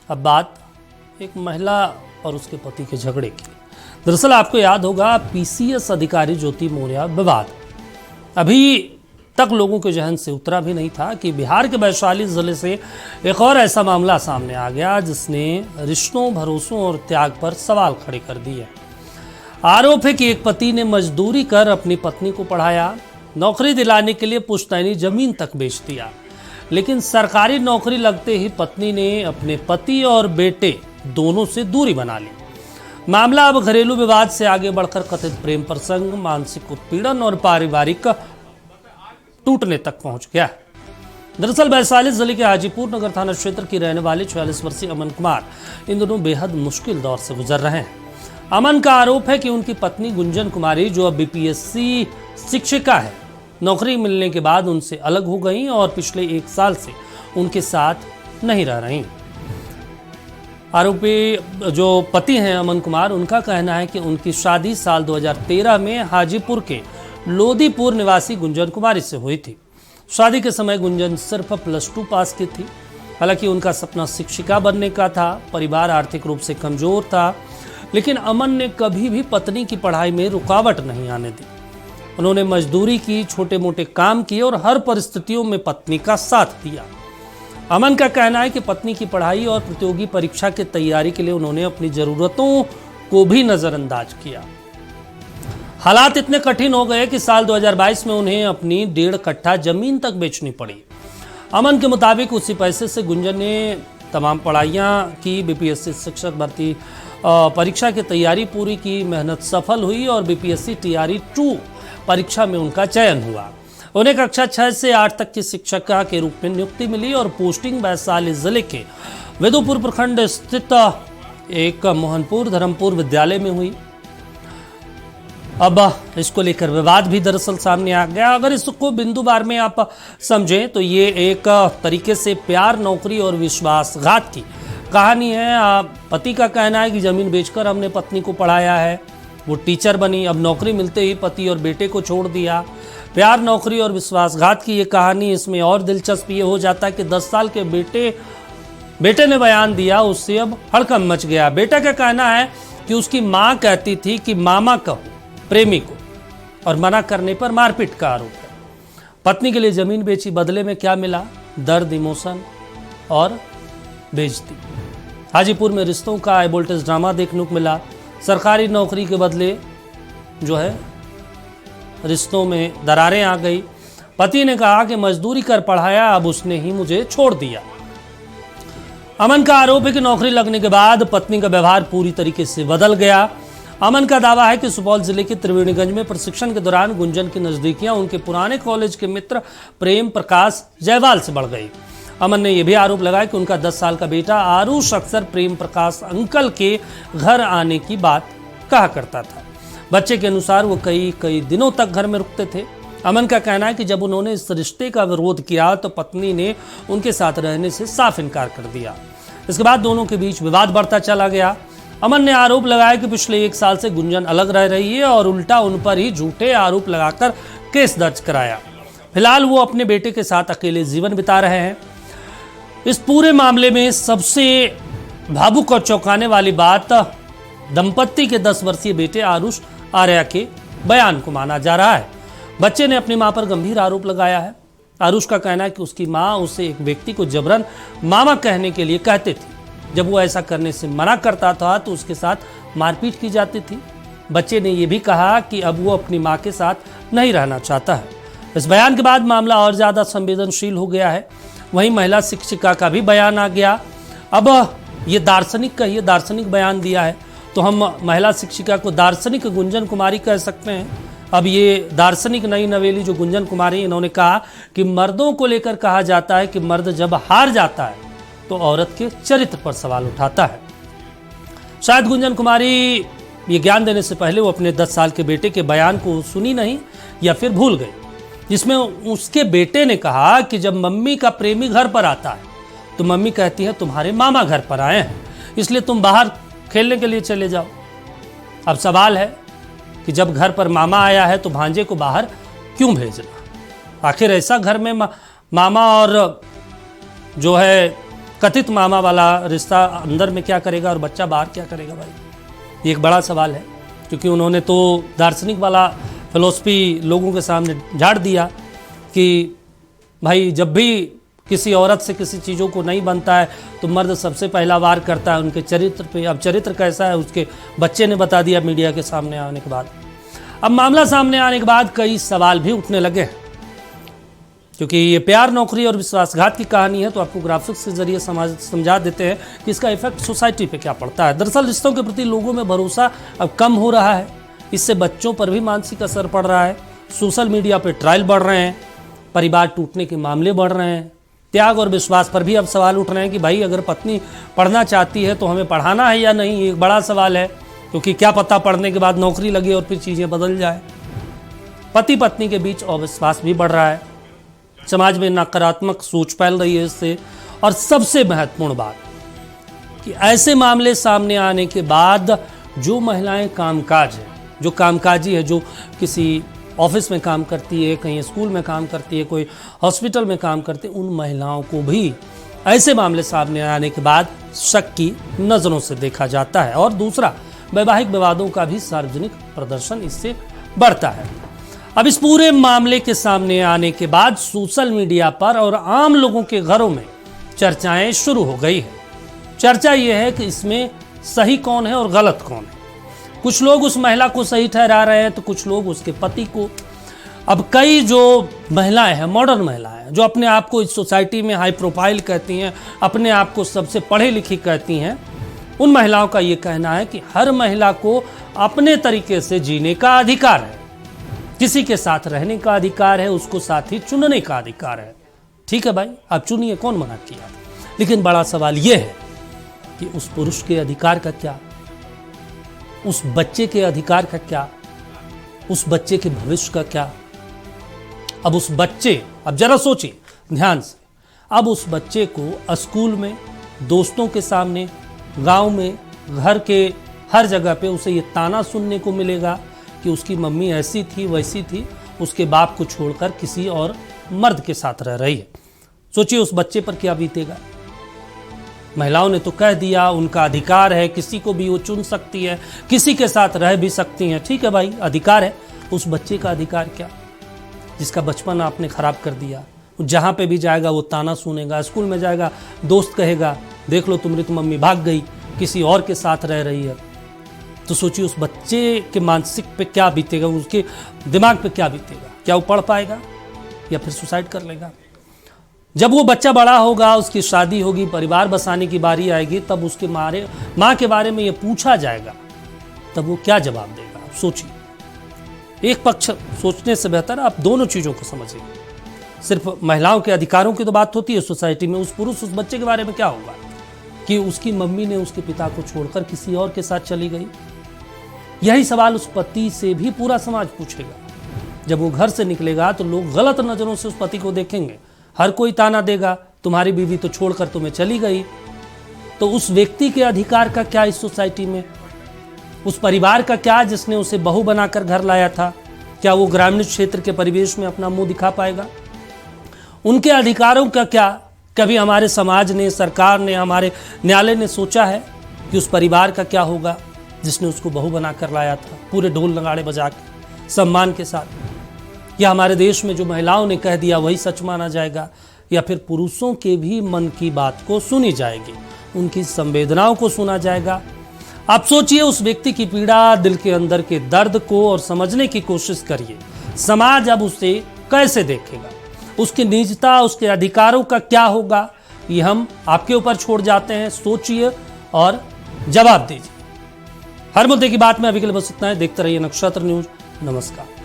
अब बात एक महिला और उसके पति के झगड़े की। दरअसल आपको याद होगा पीसीएस अधिकारी ज्योति मौर्य विवाद अभी तक लोगों के जहन से उतरा भी नहीं था कि बिहार के वैशाली जिले से एक और ऐसा मामला सामने आ गया जिसने रिश्तों, भरोसों और त्याग पर सवाल खड़े कर दिए। आरोप है कि एक पति ने मजदूरी कर अपनी पत्नी को पढ़ाया, नौकरी दिलाने के लिए पुश्तैनी जमीन तक बेच दिया, लेकिन सरकारी नौकरी लगते ही पत्नी ने अपने पति और बेटे दोनों से दूरी बना ली। मामला अब घरेलू विवाद से आगे बढ़कर कथित प्रेम प्रसंग, मानसिक उत्पीड़न और पारिवारिक टूटने तक पहुंच गया। दरअसल वैशाली जिले के हाजीपुर नगर थाना क्षेत्र की रहने वाले 46 वर्षीय अमन कुमार इन दोनों बेहद मुश्किल दौर से गुजर रहे हैं। अमन का आरोप है कि उनकी पत्नी गुंजन कुमारी, जो अब बीपीएससी शिक्षिका है, नौकरी मिलने के बाद उनसे अलग हो गई और पिछले 1 साल से उनके साथ नहीं रह रही। आरोपी जो पति हैं अमन कुमार, उनका कहना है कि उनकी शादी साल 2013 में हाजीपुर के लोदीपुर निवासी गुंजन कुमारी से हुई थी। शादी के समय गुंजन सिर्फ +2 पास की थी। हालांकि उनका सपना शिक्षिका बनने का था। परिवार आर्थिक रूप से कमजोर था, लेकिन अमन ने कभी भी पत्नी की पढ़ाई में रुकावट नहीं आने दी। उन्होंने मजदूरी की, छोटे मोटे काम किए और हर परिस्थितियों में पत्नी का साथ दिया। अमन का कहना है कि पत्नी की पढ़ाई और प्रतियोगी परीक्षा की तैयारी के लिए उन्होंने अपनी जरूरतों को भी नजरअंदाज किया। हालात इतने कठिन हो गए कि साल 2022 में उन्हें अपनी 1.5 कट्ठा जमीन तक बेचनी पड़ी। अमन के मुताबिक उसी पैसे से गुंजन ने तमाम पढ़ाइयाँ की, बीपीएससी शिक्षक भर्ती परीक्षा की तैयारी पूरी की, मेहनत सफल हुई और बीपीएससी टीआरई 2 परीक्षा में उनका चयन हुआ। उन्हें कक्षा 6 से 8 तक की शिक्षिका के रूप में नियुक्ति मिली और पोस्टिंग वैशाली जिले के वेदुपुर प्रखंड स्थित एक मोहनपुर धर्मपुर विद्यालय में हुई। अब इसको लेकर विवाद भी दरअसल सामने आ गया। अगर इसको बिंदुवार में आप समझें तो ये एक तरीके से प्यार, नौकरी और विश्वासघात की कहानी है। पति का कहना है कि जमीन बेचकर हमने पत्नी को पढ़ाया है, वो टीचर बनी, अब नौकरी मिलते ही पति और बेटे को छोड़ दिया। प्यार, नौकरी और विश्वासघात की ये कहानी। इसमें और दिलचस्प ये हो जाता है कि 10 साल के बेटे ने बयान दिया, उससे अब हड़कंप मच गया। बेटा का कहना है कि उसकी माँ कहती थी कि मामा कहो प्रेमी को, और मना करने पर मारपीट का आरोप है। पत्नी के लिए जमीन बेची, बदले में क्या मिला? दर्द, इमोशन और बेइज्जती। हाजीपुर में रिश्तों का हाई वोल्टेज ड्रामा देखने को मिला। सरकारी नौकरी के बदले जो है रिश्तों में दरारें आ गई। पति ने कहा कि मजदूरी कर पढ़ाया, अब उसने ही मुझे छोड़ दिया। अमन का आरोप है कि नौकरी लगने के बाद पत्नी का व्यवहार पूरी तरीके से बदल गया। अमन का दावा है कि सुपौल जिले के त्रिवेणीगंज में प्रशिक्षण के दौरान गुंजन की नजदीकियां उनके पुराने कॉलेज के मित्र प्रेम प्रकाश जायवाल से बढ़ गई। अमन ने यह भी आरोप लगाया कि उनका 10 साल का बेटा आरुष अक्सर प्रेम प्रकाश अंकल के घर आने की बात कहा करता था। बच्चे के अनुसार वो कई दिनों तक घर में रुकते थे। अमन का कहना है कि जब उन्होंने इस रिश्ते का विरोध किया तो पत्नी ने उनके साथ रहने से साफ इनकार कर दिया। इसके बाद दोनों के बीच विवाद बढ़ता चला गया। अमन ने आरोप लगाया कि पिछले 1 साल से गुंजन अलग रह रही है और उल्टा उन पर ही झूठे आरोप लगाकर केस दर्ज कराया। फिलहाल वो अपने बेटे के साथ अकेले जीवन बिता रहे हैं। इस पूरे मामले में सबसे भावुक और चौंकाने वाली बात दंपत्ति के 10 वर्षीय बेटे आरुष आर्या के बयान को माना जा रहा है। बच्चे ने अपनी मां पर गंभीर आरोप लगाया है। आरुष का कहना है कि उसकी मां उसे एक व्यक्ति को जबरन मामा कहने के लिए कहते थे। जब वो ऐसा करने से मना करता था तो उसके साथ मारपीट की जाती थी। बच्चे ने यह भी कहा कि अब वो अपनी मां के साथ नहीं रहना चाहता है। इस बयान के बाद मामला और ज्यादा संवेदनशील हो गया है। वहीं महिला शिक्षिका का भी बयान आ गया। अब ये दार्शनिक बयान दिया है, तो हम महिला शिक्षिका को दार्शनिक गुंजन कुमारी कह सकते हैं। अब ये दार्शनिक नई नवेली जो गुंजन कुमारी, इन्होंने कहा कि मर्दों को लेकर कहा जाता है कि मर्द जब हार जाता है तो औरत के चरित्र पर सवाल उठाता है। शायद गुंजन कुमारी ये ज्ञान देने से पहले वो अपने 10 साल के बेटे के बयान को सुनी नहीं या फिर भूल गई, जिसमें उसके बेटे ने कहा कि जब मम्मी का प्रेमी घर पर आता है तो मम्मी कहती है तुम्हारे मामा घर पर आए हैं, इसलिए तुम बाहर खेलने के लिए चले जाओ। अब सवाल है कि जब घर पर मामा आया है तो भांजे को बाहर क्यों भेजना? आखिर ऐसा घर में मामा और जो है कथित मामा वाला रिश्ता अंदर में क्या करेगा और बच्चा बाहर क्या करेगा भाई, ये एक बड़ा सवाल है। क्योंकि उन्होंने तो दार्शनिक वाला फिलॉसफी लोगों के सामने झाड़ दिया कि भाई जब भी किसी औरत से किसी चीज़ों को नहीं बनता है तो मर्द सबसे पहला वार करता है उनके चरित्र पे। अब चरित्र कैसा है उसके बच्चे ने बता दिया मीडिया के सामने आने के बाद। अब मामला सामने आने के बाद कई सवाल भी उठने लगे हैं, क्योंकि ये प्यार, नौकरी और विश्वासघात की कहानी है। तो आपको ग्राफिक्स के जरिए समझा देते हैं कि इसका इफेक्ट सोसाइटी पे क्या पड़ता है। दरअसल रिश्तों के प्रति लोगों में भरोसा अब कम हो रहा है, इससे बच्चों पर भी मानसिक असर पड़ रहा है। सोशल मीडिया पे ट्रायल बढ़ रहे हैं, परिवार टूटने के मामले बढ़ रहे हैं, त्याग और विश्वास पर भी अब सवाल उठ रहे हैं कि भाई अगर पत्नी पढ़ना चाहती है तो हमें पढ़ाना है या नहीं, ये एक बड़ा सवाल है। क्योंकि क्या पता पढ़ने के बाद नौकरी लगे और फिर चीज़ें बदल जाए। पति पत्नी के बीच अविश्वास भी बढ़ रहा है, समाज में नकारात्मक सोच फैल रही है इससे। और सबसे महत्वपूर्ण बात कि ऐसे मामले सामने आने के बाद जो महिलाएं कामकाज है, जो कामकाजी है, जो किसी ऑफिस में काम करती है, कहीं स्कूल में काम करती है, कोई हॉस्पिटल में काम करती है, उन महिलाओं को भी ऐसे मामले सामने आने के बाद शक की नज़रों से देखा जाता है। और दूसरा, वैवाहिक विवादों का भी सार्वजनिक प्रदर्शन इससे बढ़ता है। अब इस पूरे मामले के सामने आने के बाद सोशल मीडिया पर और आम लोगों के घरों में चर्चाएं शुरू हो गई है। चर्चा यह है कि इसमें सही कौन है और गलत कौन है। कुछ लोग उस महिला को सही ठहरा रहे हैं तो कुछ लोग उसके पति को। अब कई जो महिलाएं हैं, मॉडर्न महिलाएं हैं, जो अपने आप को इस सोसाइटी में हाई प्रोफाइल कहती हैं, अपने आप को सबसे पढ़ी लिखी कहती हैं, उन महिलाओं का ये कहना है कि हर महिला को अपने तरीके से जीने का अधिकार है, किसी के साथ रहने का अधिकार है, उसको साथी चुनने का अधिकार है। ठीक है भाई, आप चुनिए, कौन मना किया। लेकिन बड़ा सवाल यह है कि उस पुरुष के अधिकार का क्या, उस बच्चे के अधिकार का क्या, उस बच्चे के भविष्य का क्या। अब उस बच्चे, अब जरा सोचिए ध्यान से, अब उस बच्चे को स्कूल में, दोस्तों के सामने, गांव में, घर के हर जगह पे उसे ये ताना सुनने को मिलेगा कि उसकी मम्मी ऐसी थी वैसी थी, उसके बाप को छोड़कर किसी और मर्द के साथ रह रही है। सोचिए उस बच्चे पर क्या बीतेगा। महिलाओं ने तो कह दिया उनका अधिकार है, किसी को भी वो चुन सकती है, किसी के साथ रह भी सकती हैं। ठीक है भाई, अधिकार है। उस बच्चे का अधिकार क्या, जिसका बचपन आपने खराब कर दिया। जहाँ पे भी जाएगा वो ताना सुनेगा, स्कूल में जाएगा दोस्त कहेगा देख लो तुम्हारी तो मम्मी भाग गई, किसी और के साथ रह रही है। तो सोचिए उस बच्चे के मानसिक पे क्या बीतेगा, उसके दिमाग पे क्या बीतेगा। क्या वो पढ़ पाएगा या फिर सुसाइड कर लेगा। जब वो बच्चा बड़ा होगा, उसकी शादी होगी, परिवार बसाने की बारी आएगी, तब उसके माँ के बारे में ये पूछा जाएगा, तब वो क्या जवाब देगा। आप सोचिए। एक पक्ष सोचने से बेहतर आप दोनों चीज़ों को समझिए। सिर्फ महिलाओं के अधिकारों की तो बात होती है सोसाइटी में, उस पुरुष, उस बच्चे के बारे में क्या होगा कि उसकी मम्मी ने उसके पिता को छोड़कर किसी और के साथ चली गई। यही सवाल उस पति से भी पूरा समाज पूछेगा। जब वो घर से निकलेगा तो लोग गलत नज़रों से उस पति को देखेंगे, हर कोई ताना देगा तुम्हारी बीवी तो छोड़कर तुम्हें चली गई। तो उस व्यक्ति के अधिकार का क्या इस सोसाइटी में, उस परिवार का क्या जिसने उसे बहू बनाकर घर लाया था, क्या वो ग्रामीण क्षेत्र के परिवेश में अपना मुंह दिखा पाएगा। उनके अधिकारों का क्या कभी हमारे समाज ने, सरकार ने, हमारे न्यायालय ने सोचा है कि उस परिवार का क्या होगा जिसने उसको बहू बनाकर लाया था, पूरे ढोल नगाड़े बजा के सम्मान के साथ। या हमारे देश में जो महिलाओं ने कह दिया वही सच माना जाएगा, या फिर पुरुषों के भी मन की बात को सुनी जाएगी, उनकी संवेदनाओं को सुना जाएगा। आप सोचिए उस व्यक्ति की पीड़ा, दिल के अंदर के दर्द को और समझने की कोशिश करिए। समाज अब उसे कैसे देखेगा, उसकी निजता, उसके अधिकारों का क्या होगा, ये हम आपके ऊपर छोड़ जाते हैं। सोचिए और जवाब दीजिए। हर मुद्दे की बात में अभी के लिए बस इतना है। देखते रहिए नक्षत्र न्यूज। नमस्कार।